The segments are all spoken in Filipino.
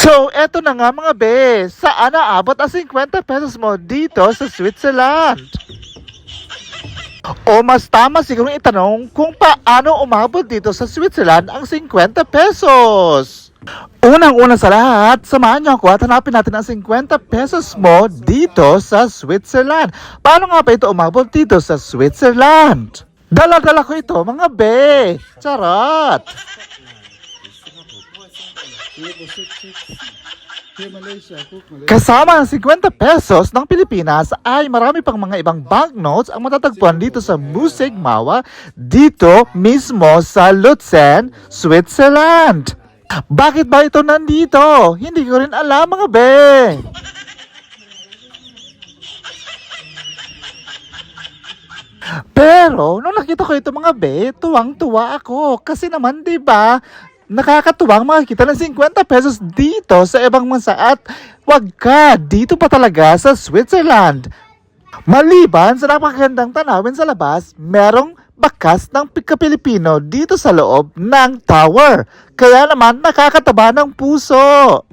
So, eto na nga mga be, saan naabot ang 50 pesos mo dito sa Switzerland? O mas tama siguro itanong kung paano umabot dito sa Switzerland ang 50 pesos. Unang-una sa lahat, samahan niyo ako at hanapin natin ang 50 pesos mo dito sa Switzerland. Paano nga ba ito umabot dito sa Switzerland? Dala-dala ko ito mga be. Charot! Kasama ang 50 pesos ng Pilipinas ay marami pang mga ibang banknotes ang matatagpuan dito sa Musig Mawa, dito mismo sa Luzern, Switzerland. Bakit ba ito nandito? Hindi ko rin alam mga be. Pero nung nakita ko ito mga be, tuwang-tuwa ako kasi naman 'di ba? Nakakatuwang makikita ng 50 pesos dito sa ibang bansa at wag ka, dito pa talaga sa Switzerland. Maliban sa napakagandang tanawin sa labas, merong bakas ng Pika-Pilipino dito sa loob ng tower. Kaya naman nakakataba ng puso.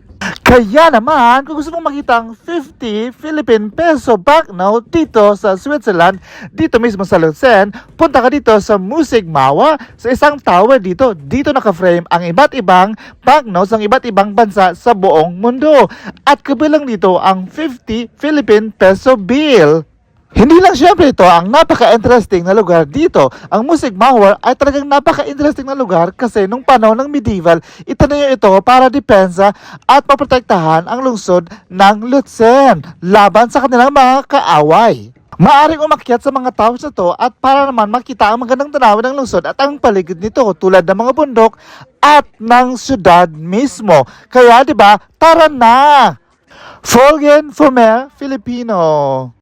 Kaya naman, kung gusto mong makita ang 50 Philippine peso banknote dito sa Switzerland, dito mismo sa Luzern, punta ka dito sa Musig Mawa, sa isang tower dito. Dito naka-frame ang iba't ibang banknotes ng iba't ibang bansa sa buong mundo. At kabilang dito ang 50 Philippine peso bill. Hindi lang syempre ito ang napaka-interesting na lugar dito. Ang Musig Mawar ay talagang napaka-interesting na lugar kasi nung panahon ng medieval, itinayo ito para depensa at paprotektahan ang lungsod ng Luzern laban sa kanilang mga kaaway. Maaring umakyat sa mga towers na to at para naman makita ang magandang tanawin ng lungsod at ang paligid nito tulad ng mga bundok at ng syudad mismo. Kaya 'di ba, tara na! Folgen for mehr Filipino!